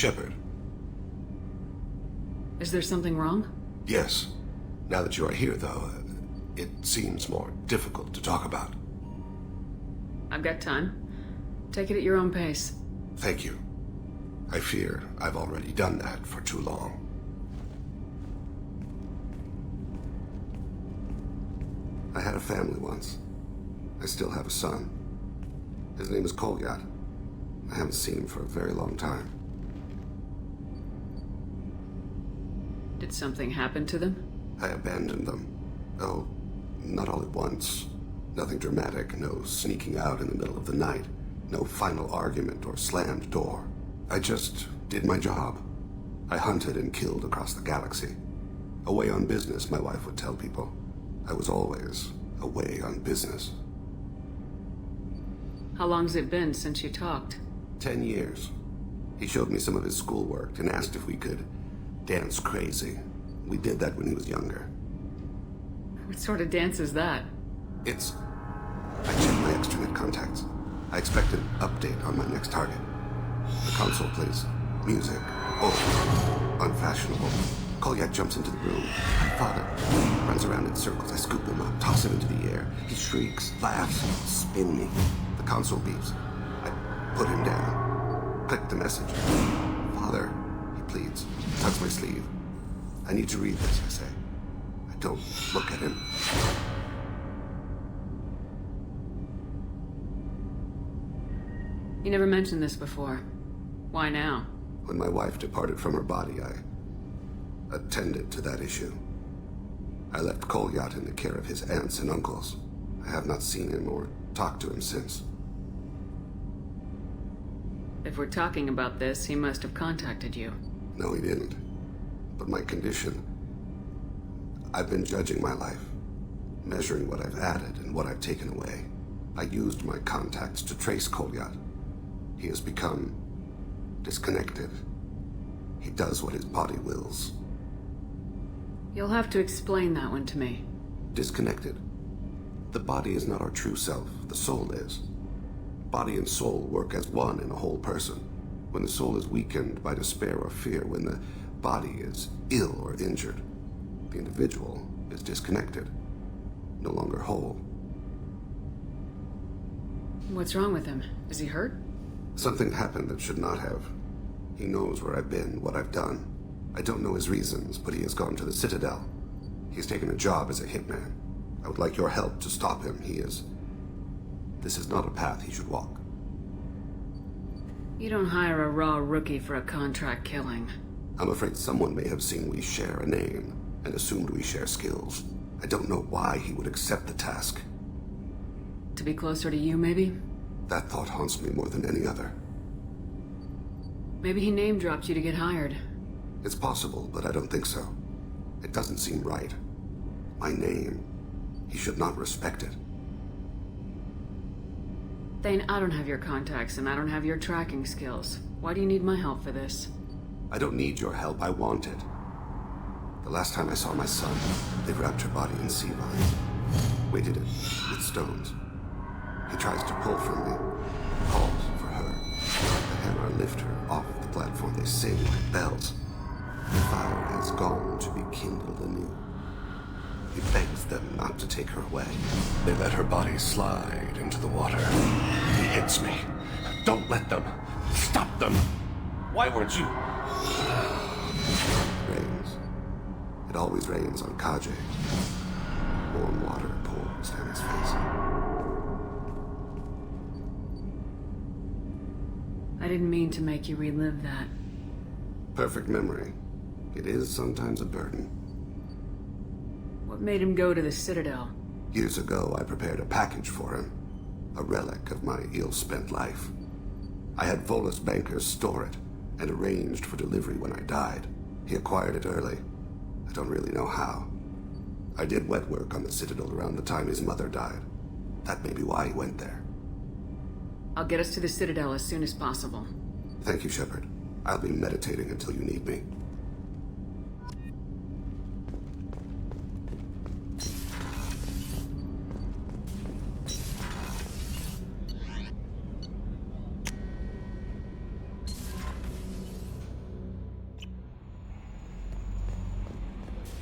Shepard. Is there something wrong? Yes. Now that you are here, though, it seems more difficult to talk about. I've got time. Take it at your own pace. Thank you. I fear I've already done that for too long. I had a family once. I still have a son. His name is Kolyat. I haven't seen him for a very long time. Did something happen to them? I abandoned them. Oh, not all at once. Nothing dramatic, no sneaking out in the middle of the night, no final argument or slammed door. I just did my job. I hunted and killed across the galaxy. Away on business, my wife would tell people. I was always away on business. How long's it been since you talked? 10 years. He showed me some of his schoolwork and asked if we could dance crazy. We did that when he was younger. What sort of dance is that? I checked my extranet contacts. I expect an update on my next target. The console plays music. Oh, unfashionable. Kolyat jumps into the room. My father runs around in circles. I scoop him up, toss him into the air. He shrieks, laughs, spin me. The console beeps. I put him down. Click the message. Father, he pleads. Tugs my sleeve. I need to read this, I say. I don't look at him. You never mentioned this before. Why now? When my wife departed from her body, I attended to that issue. I left Kolyat in the care of his aunts and uncles. I have not seen him or talked to him since. If we're talking about this, he must have contacted you. No, he didn't. But my condition... I've been judging my life, measuring what I've added and what I've taken away. I used my contacts to trace Kolyat. He has become disconnected. He does what his body wills. You'll have to explain that one to me. Disconnected. The body is not our true self. The soul is. Body and soul work as one in a whole person. When the soul is weakened by despair or fear, when the body is ill or injured, the individual is disconnected, no longer whole. What's wrong with him? Is he hurt? Something happened that should not have. He knows where I've been, what I've done. I don't know his reasons, but he has gone to the Citadel. He's taken a job as a hitman. I would like your help to stop him. This is not a path he should walk. You don't hire a raw rookie for a contract killing. I'm afraid someone may have seen we share a name and assumed we share skills. I don't know why he would accept the task. To be closer to you, maybe? That thought haunts me more than any other. Maybe he name-dropped you to get hired. It's possible, but I don't think so. It doesn't seem right. My name. He should not respect it. Thane, I don't have your contacts, and I don't have your tracking skills. Why do you need my help for this? I don't need your help. I want it. The last time I saw my son, they wrapped her body in sea vines, weighted it with stones. He tries to pull from me, calls for her. The hammer lift her off the platform. They sing like bells. The fire has gone to be kindled anew. He begs them not to take her away. They let her body slide into the water. He hits me. Don't let them. Stop them. Why weren't you? It rains. It always rains on Kaje. Warm water pours down his face. I didn't mean to make you relive that. Perfect memory. It is sometimes a burden. What made him go to the Citadel? Years ago, I prepared a package for him. A relic of my ill-spent life. I had Volus bankers store it and arranged for delivery when I died. He acquired it early. I don't really know how. I did wet work on the Citadel around the time his mother died. That may be why he went there. I'll get us to the Citadel as soon as possible. Thank you, Shepard. I'll be meditating until you need me.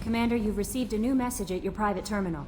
Commander, you've received a new message at your private terminal.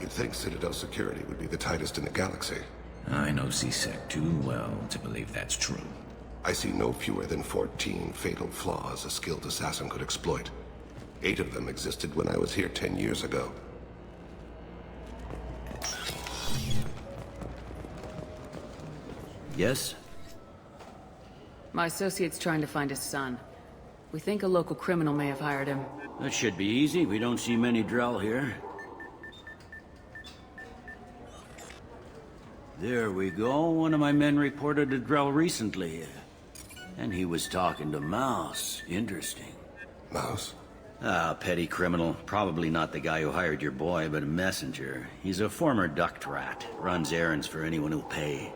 You'd think Citadel security would be the tightest in the galaxy. I know C-Sec too well to believe that's true. I see no fewer than 14 fatal flaws a skilled assassin could exploit. 8 of them existed when I was here 10 years ago. Yes? My associate's trying to find his son. We think a local criminal may have hired him. That should be easy. We don't see many Drell here. There we go. One of my men reported a Drell recently. And he was talking to Mouse. Interesting. Mouse? Ah, petty criminal. Probably not the guy who hired your boy, but a messenger. He's a former duct rat. Runs errands for anyone who'll pay.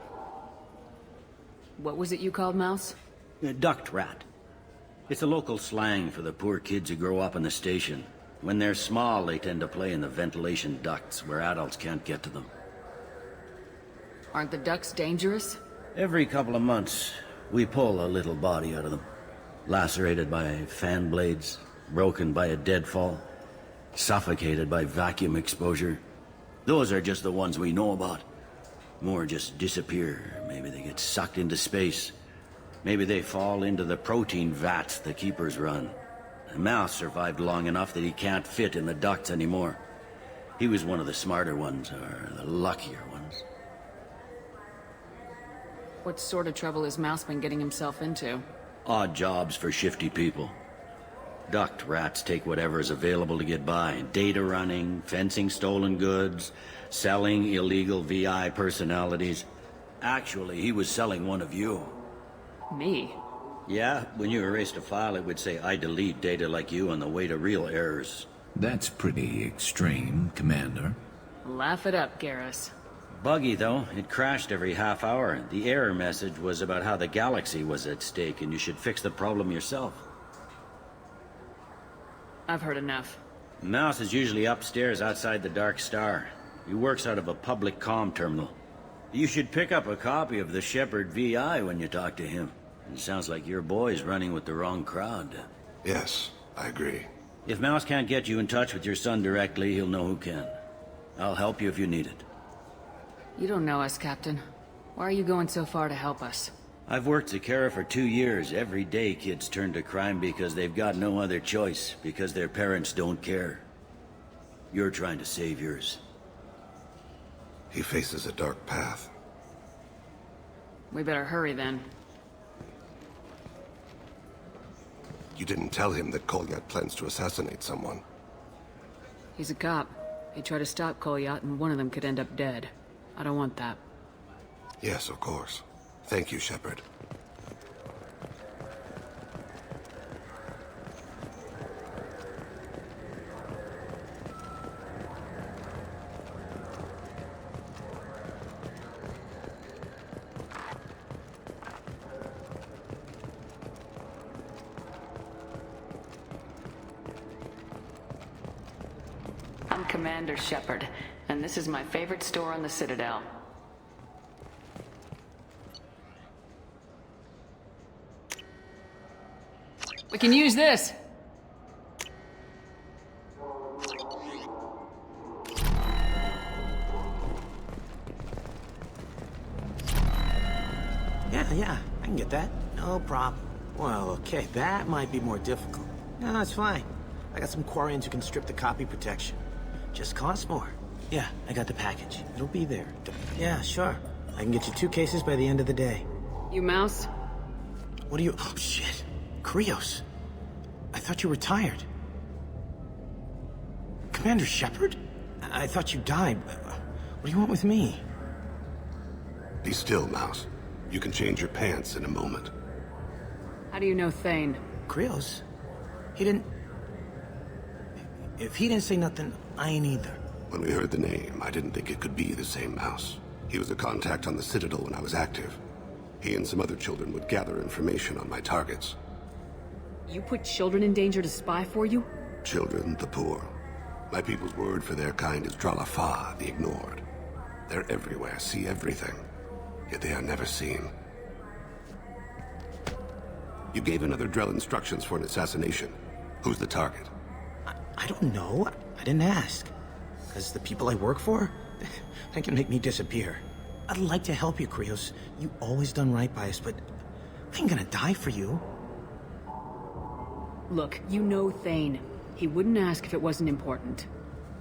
What was it you called Mouse? A duct rat. It's a local slang for the poor kids who grow up in the station. When they're small, they tend to play in the ventilation ducts where adults can't get to them. Aren't the ducks dangerous? Every couple of months, we pull a little body out of them. Lacerated by fan blades, broken by a deadfall, suffocated by vacuum exposure. Those are just the ones we know about. More just disappear. Maybe they get sucked into space. Maybe they fall into the protein vats the keepers run. The Mouse survived long enough that he can't fit in the ducts anymore. He was one of the smarter ones, or the luckier ones. What sort of trouble has Mouse been getting himself into? Odd jobs for shifty people. Duct rats take whatever's available to get by. Data running, fencing stolen goods, selling illegal VI personalities. Actually, he was selling one of you. Me? Yeah, when you erased a file, it would say, I delete data like you on the way to real errors. That's pretty extreme, Commander. Laugh it up, Garrus. Buggy, though. It crashed every half hour. The error message was about how the galaxy was at stake, and you should fix the problem yourself. I've heard enough. Mouse is usually upstairs outside the Dark Star. He works out of a public comm terminal. You should pick up a copy of the Shepherd VI when you talk to him. It sounds like your boy's running with the wrong crowd. Yes, I agree. If Mouse can't get you in touch with your son directly, he'll know who can. I'll help you if you need it. You don't know us, Captain. Why are you going so far to help us? I've worked Zakera for 2 years. Every day kids turn to crime because they've got no other choice, because their parents don't care. You're trying to save yours. He faces a dark path. We better hurry then. You didn't tell him that Kolyat plans to assassinate someone. He's a cop. He'd try to stop Kolyat and one of them could end up dead. I don't want that. Yes, of course. Thank you, Shepherd. I'm Commander Shepherd, and this is my favorite store on the Citadel. We can use this! Yeah, I can get that. No problem. Well, okay, that might be more difficult. No, it's fine. I got some Quarians who can strip the copy protection. Just costs more. Yeah, I got the package. It'll be there. Yeah, sure. I can get you 2 cases by the end of the day. You Mouse? What do you... Oh, shit. Krios. I thought you retired. Commander Shepherd? I thought you died. What do you want with me? Be still, Mouse. You can change your pants in a moment. How do you know Thane? Krios? He didn't... If he didn't say nothing, I ain't either. When we heard the name, I didn't think it could be the same Mouse. He was a contact on the Citadel when I was active. He and some other children would gather information on my targets. You put children in danger to spy for you? Children, the poor. My people's word for their kind is Dralafa, the ignored. They're everywhere, see everything. Yet they are never seen. You gave another Drell instructions for an assassination. Who's the target? I don't know. I didn't ask. Because the people I work for, they can make me disappear. I'd like to help you, Krios. You always done right by us, but I ain't gonna die for you. Look, you know Thane. He wouldn't ask if it wasn't important.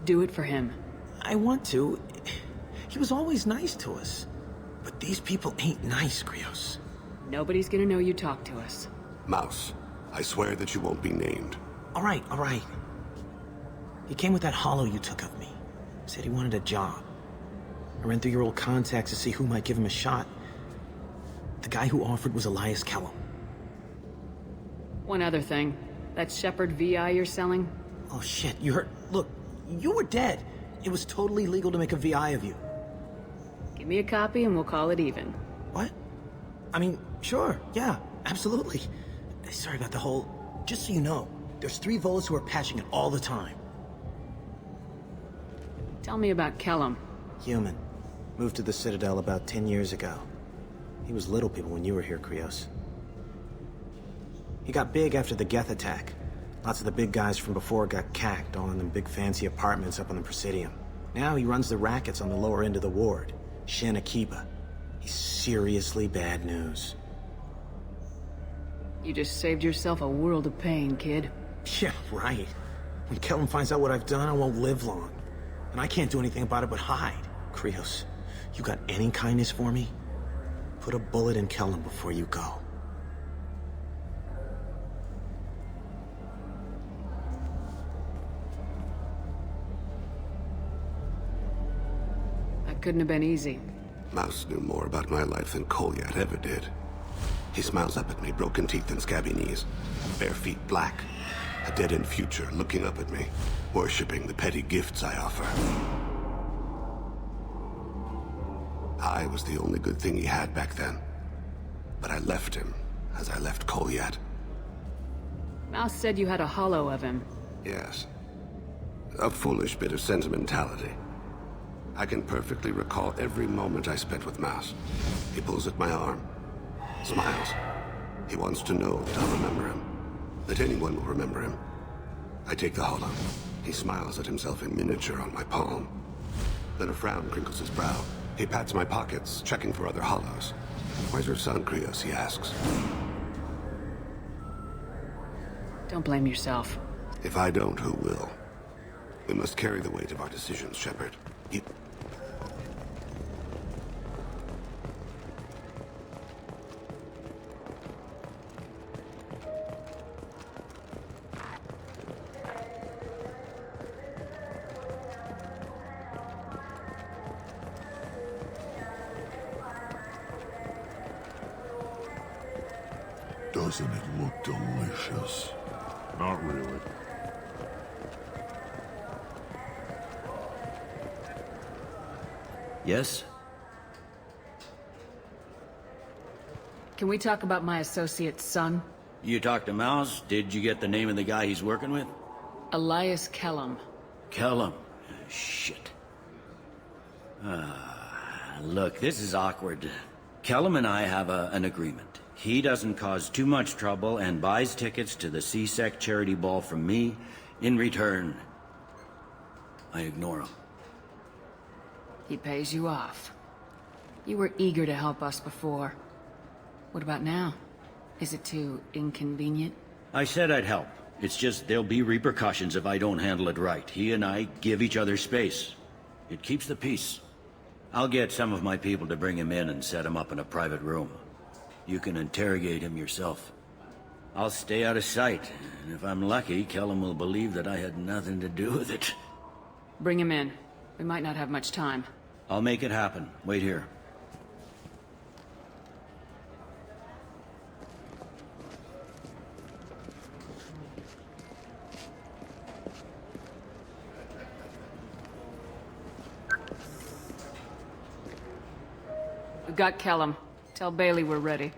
Do it for him. I want to. He was always nice to us. But these people ain't nice, Krios. Nobody's gonna know you talked to us. Mouse, I swear that you won't be named. All right. He came with that hollow you took of me. Said he wanted a job. I ran through your old contacts to see who might give him a shot. The guy who offered was Elias Kellum. One other thing. That Shepherd VI you're selling? Oh shit, you heard... Look, you were dead. It was totally legal to make a VI of you. Give me a copy and we'll call it even. What? I mean, sure, yeah, absolutely. Sorry about the whole... Just so you know, there's 3 Volus who are patching it all the time. Tell me about Kellum. Human. Moved to the Citadel about 10 years ago. He was little people when you were here, Krios. He got big after the Geth attack. Lots of the big guys from before got cacked, all in them big fancy apartments up on the Presidium. Now he runs the rackets on the lower end of the ward. Shin Akiba. He's seriously bad news. You just saved yourself a world of pain, kid. Yeah, right. When Kellum finds out what I've done, I won't live long. And I can't do anything about it but hide. Krios, you got any kindness for me? Put a bullet in Kellum before you go. That couldn't have been easy. Mouse knew more about my life than Kolyat ever did. He smiles up at me, broken teeth and scabby knees. Bare feet black. A dead-end future looking up at me, worshipping the petty gifts I offer. I was the only good thing he had back then. But I left him, as I left Kolyat. Mouse said you had a hollow of him. Yes. A foolish bit of sentimentality. I can perfectly recall every moment I spent with Mouse. He pulls at my arm, smiles. He wants to know that I'll remember him, that anyone will remember him. I take the holo. He smiles at himself in miniature on my palm. Then a frown crinkles his brow. He pats my pockets, checking for other holos. Where's your son, Krios? He asks. Don't blame yourself. If I don't, who will? We must carry the weight of our decisions, Shepard. You... Doesn't it look delicious? Not really. Yes? Can we talk about my associate's son? You talked to Mouse? Did you get the name of the guy he's working with? Elias Kellum. Kellum. Shit. Look, this is awkward. Kellum and I have an agreement. He doesn't cause too much trouble and buys tickets to the C-Sec charity ball from me. In return, I ignore him. He pays you off. You were eager to help us before. What about now? Is it too inconvenient? I said I'd help. It's just there'll be repercussions if I don't handle it right. He and I give each other space. It keeps the peace. I'll get some of my people to bring him in and set him up in a private room. You can interrogate him yourself. I'll stay out of sight, and if I'm lucky, Kellum will believe that I had nothing to do with it. Bring him in. We might not have much time. I'll make it happen. Wait here. We've got Kellum. Tell Bailey we're ready.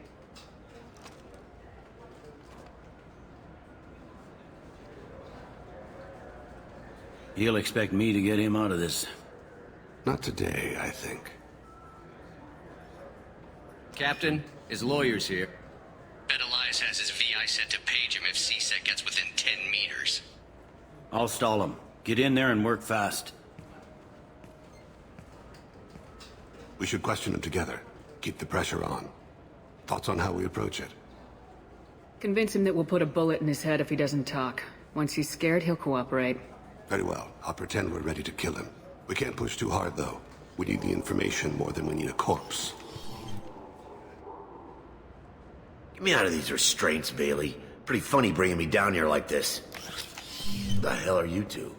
He'll expect me to get him out of this. Not today, I think. Captain, his lawyer's here. Bet Elias has his VI set to page him if C-Sec gets within 10 meters. I'll stall him. Get in there and work fast. We should question him together. Keep the pressure on. Thoughts on how we approach it? Convince him that we'll put a bullet in his head if he doesn't talk. Once he's scared, he'll cooperate. Very well. I'll pretend we're ready to kill him. We can't push too hard, though. We need the information more than we need a corpse. Get me out of these restraints, Bailey. Pretty funny bringing me down here like this. The hell are you two?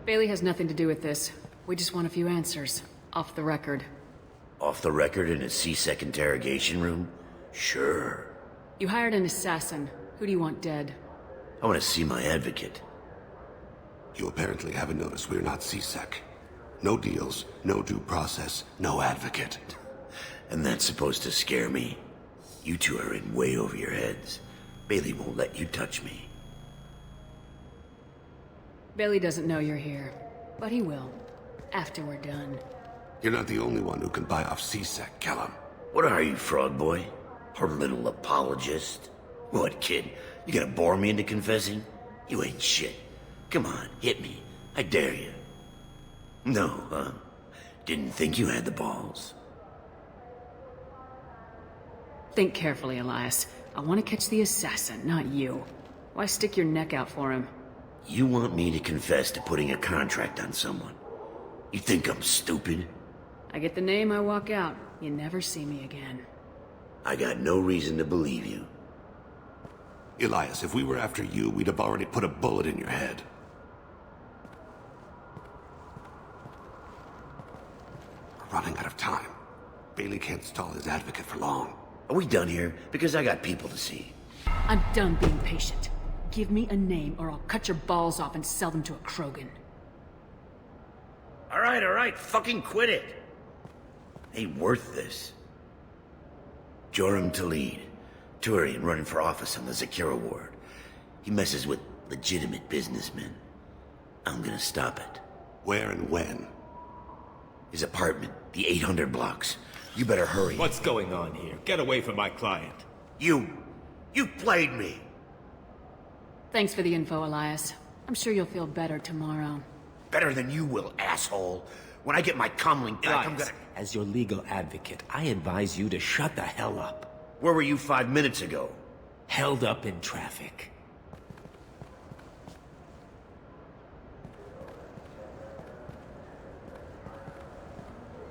Bailey has nothing to do with this. We just want a few answers. Off the record. Off the record in a C-Sec interrogation room? Sure. You hired an assassin. Who do you want dead? I want to see my advocate. You apparently haven't noticed we're not C-Sec. No deals, no due process, no advocate. And that's supposed to scare me? You two are in way over your heads. Bailey won't let you touch me. Bailey doesn't know you're here, but he will. After we're done. You're not the only one who can buy off C-Sec, Kellum. What are you, frog boy? Our little apologist? What, kid? You gonna bore me into confessing? You ain't shit. Come on, hit me. I dare you. No, huh? Didn't think you had the balls. Think carefully, Elias. I want to catch the assassin, not you. Why stick your neck out for him? You want me to confess to putting a contract on someone? You think I'm stupid? I get the name, I walk out. You never see me again. I got no reason to believe you. Elias, if we were after you, we'd have already put a bullet in your head. We're running out of time. Bailey can't stall his advocate for long. Are we done here? Because I got people to see. I'm done being patient. Give me a name or I'll cut your balls off and sell them to a Krogan. All right, fucking quit it. Ain't worth this. Joram Talid, Turian running for office on the Zakira ward. He messes with legitimate businessmen. I'm gonna stop it. Where and when? His apartment, the 800 blocks. You better hurry. What's going on here? Get away from my client. You played me. Thanks for the info, Elias. I'm sure you'll feel better tomorrow. Better than you will, asshole. When I get my comlink back, I'm gonna... As your legal advocate, I advise you to shut the hell up. Where were you 5 minutes ago? Held up in traffic.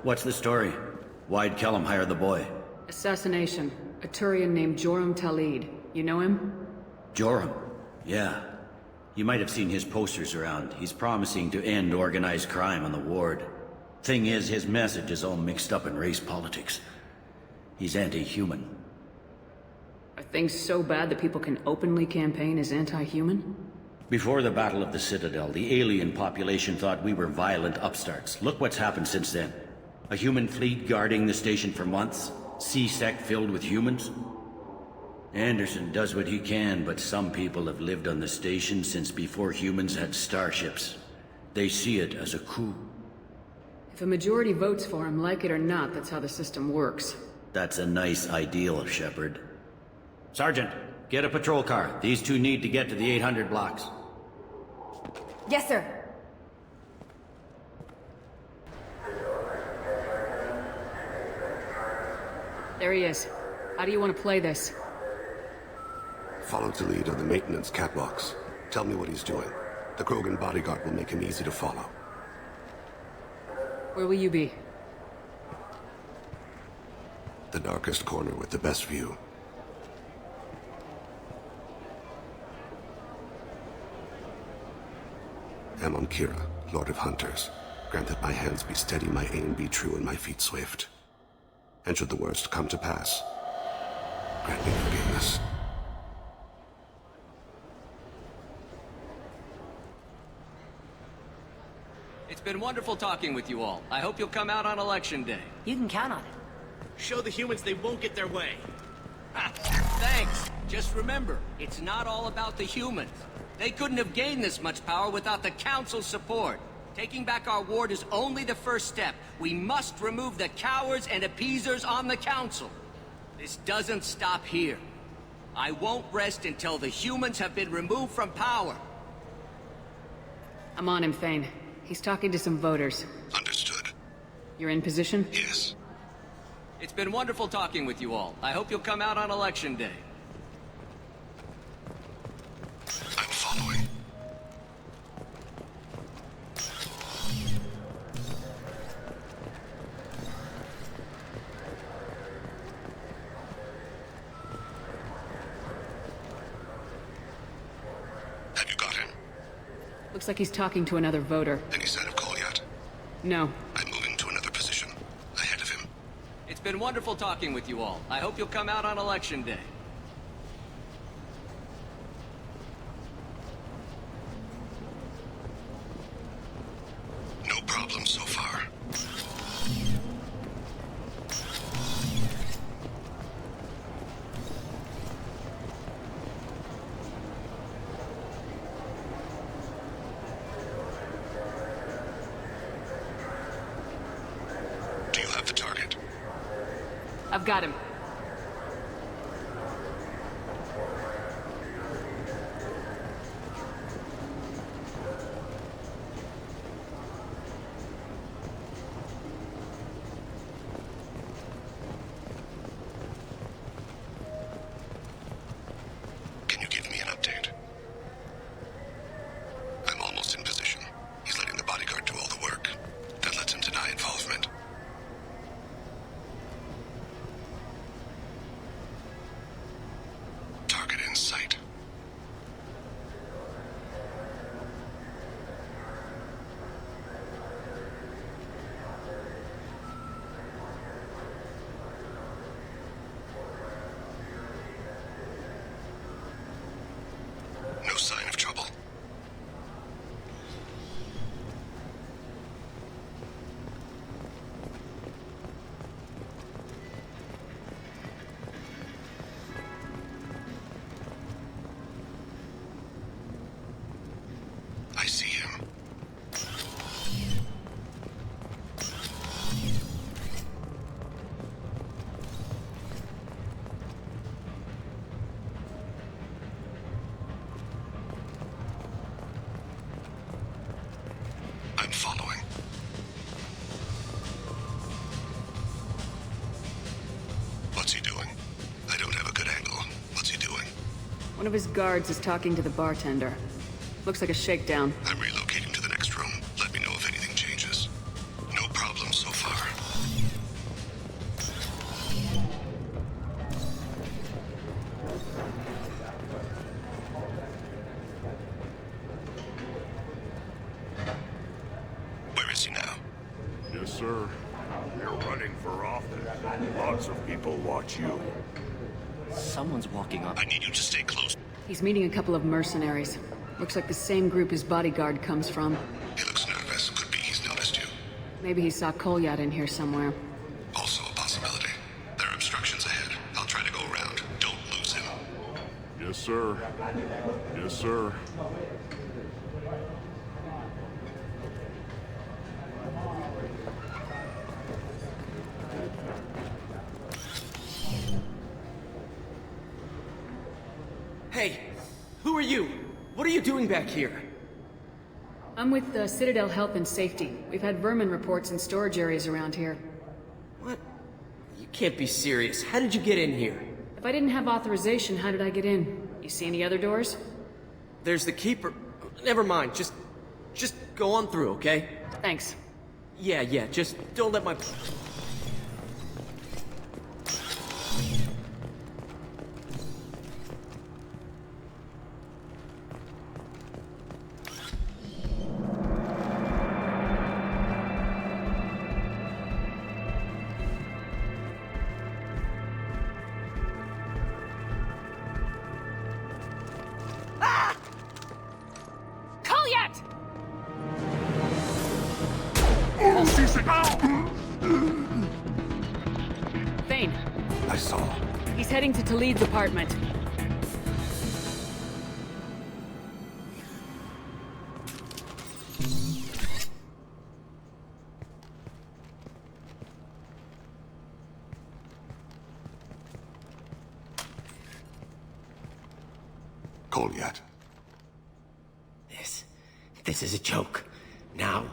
What's the story? Why'd Kellum hire the boy? Assassination. A Turian named Joram Talid. You know him? Joram? Yeah. You might have seen his posters around. He's promising to end organized crime on the ward. Thing is, his message is all mixed up in race politics. He's anti-human. Are things so bad that people can openly campaign as anti-human? Before the Battle of the Citadel, the alien population thought we were violent upstarts. Look what's happened since then. A human fleet guarding the station for months. C-Sec filled with humans. Anderson does what he can, but some people have lived on the station since before humans had starships. They see it as a coup. If a majority votes for him, like it or not, that's how the system works. That's a nice ideal, Shepard. Sergeant, get a patrol car. These two need to get to the 800 blocks. Yes, sir. There he is. How do you want to play this? Follow the lead on the maintenance catwalks. Tell me what he's doing. The Krogan bodyguard will make him easy to follow. Where will you be? The darkest corner with the best view. Amon Kira, Lord of Hunters. Grant that my hands be steady, my aim be true, and my feet swift. And should the worst come to pass, grant me forgiveness. It's been wonderful talking with you all. I hope you'll come out on Election Day. You can count on it. Show the humans they won't get their way. Thanks. Just remember, it's not all about the humans. They couldn't have gained this much power without the Council's support. Taking back our ward is only the first step. We must remove the cowards and appeasers on the Council. This doesn't stop here. I won't rest until the humans have been removed from power. I'm on him, Thane. He's talking to some voters. Understood. You're in position? Yes. It's been wonderful talking with you all. I hope you'll come out on Election Day. I'm following. Have you got him? Looks like he's talking to another voter. Any sign of call yet? No. I'm moving to another position. Ahead of him. It's been wonderful talking with you all. I hope you'll come out on Election Day. No problem so far. Do you have the target? I've got him. Can you give me an update? I'm almost in position. He's letting the bodyguard do all the work. That lets him deny involvement. One of his guards is talking to the bartender. Looks like a shakedown. I'm relocating to the next room. Let me know if anything changes. No problem so far. Where is he now? Yes, sir. You're running for office. Lots of people watch you. Someone's walking up. I need you to stay close. He's meeting a couple of mercenaries. Looks like the same group his bodyguard comes from. He looks nervous. Could be he's noticed you. Maybe he saw Kolyat in here somewhere. Also a possibility. There are obstructions ahead. I'll try to go around. Don't lose him. Yes, sir. Yes, sir. Hey, who are you? What are you doing back here? I'm with the Citadel Health and Safety. We've had vermin reports in storage areas around here. What? You can't be serious. How did you get in here? If I didn't have authorization, how did I get in? You see any other doors? There's the Keeper. Never mind. Just go on through, okay? Thanks. Yeah, just don't let my... Kolyat! Thane. I saw. He's heading to Talid's apartment. Kolyat. This is a joke. Now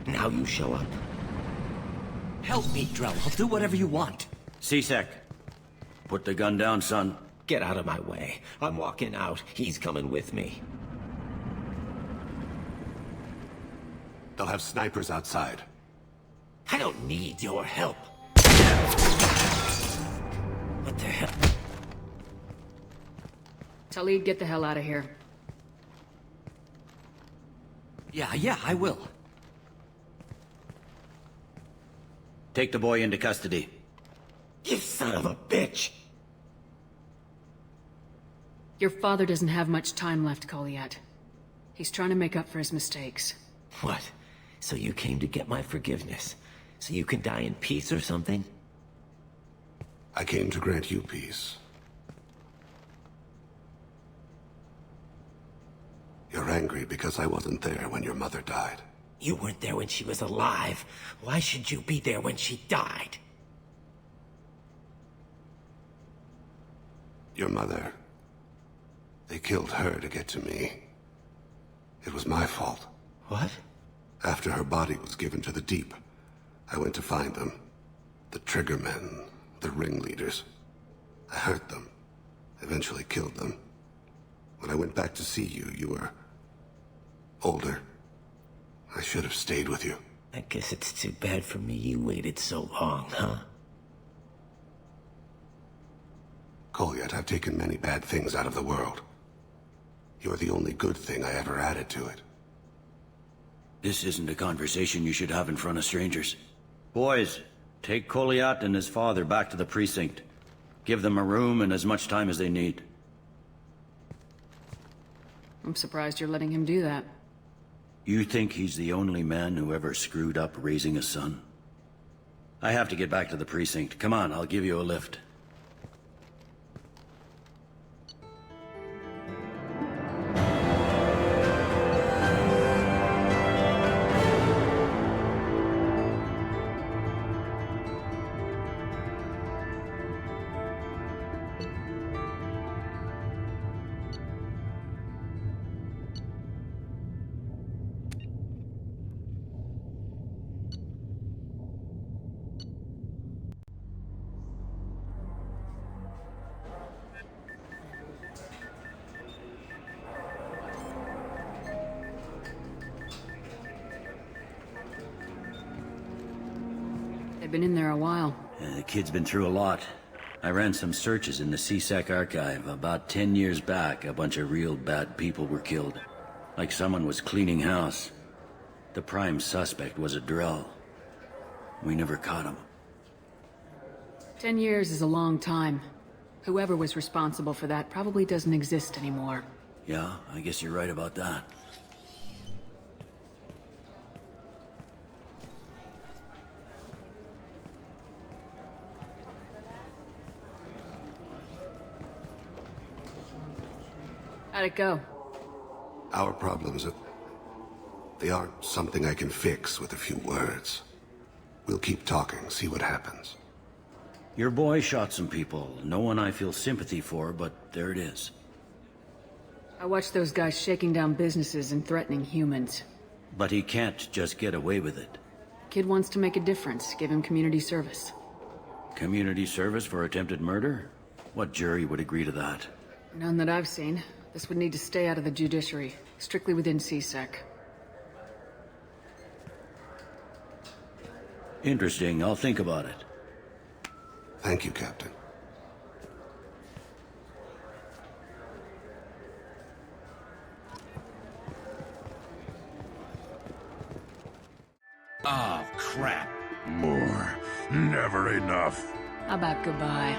you show up. Help me, Drell. I'll do whatever you want. C-Sec. Put the gun down, son. Get out of my way. I'm walking out. He's coming with me. They'll have snipers outside. I don't need your help. What the hell? Talid, get the hell out of here. Yeah, I will. Take the boy into custody. You son of a bitch! Your father doesn't have much time left, Kolyat. He's trying to make up for his mistakes. What? So you came to get my forgiveness? So you can die in peace or something? I came to grant you peace. You're angry because I wasn't there when your mother died. You weren't there when she was alive. Why should you be there when she died? Your mother... They killed her to get to me. It was my fault. What? After her body was given to the Deep, I went to find them. The Triggermen, the ringleaders. I hurt them. Eventually killed them. When I went back to see you, you were... older. I should have stayed with you. I guess it's too bad for me you waited so long, huh? Kolyat, I've taken many bad things out of the world. You're the only good thing I ever added to it. This isn't a conversation you should have in front of strangers. Boys, take Kolyat and his father back to the precinct. Give them a room and as much time as they need. I'm surprised you're letting him do that. You think he's the only man who ever screwed up raising a son? I have to get back to the precinct. Come on, I'll give you a lift. They've been in there a while. The kid's been through a lot. I ran some searches in the CSEC archive. About 10 years back, a bunch of real bad people were killed. Like someone was cleaning house. The prime suspect was a Drell. We never caught him. 10 years is a long time. Whoever was responsible for that probably doesn't exist anymore. Yeah, I guess you're right about that. How'd it go? Our problems they aren't something I can fix with a few words. We'll keep talking, see what happens. Your boy shot some people. No one I feel sympathy for, but there it is. I watched those guys shaking down businesses and threatening humans. But he can't just get away with it. Kid wants to make a difference. Give him community service. Community service for attempted murder? What jury would agree to that? None that I've seen. This would need to stay out of the judiciary. Strictly within CSEC. Interesting. I'll think about it. Thank you, Captain. Oh, crap. More. Never enough. How about goodbye?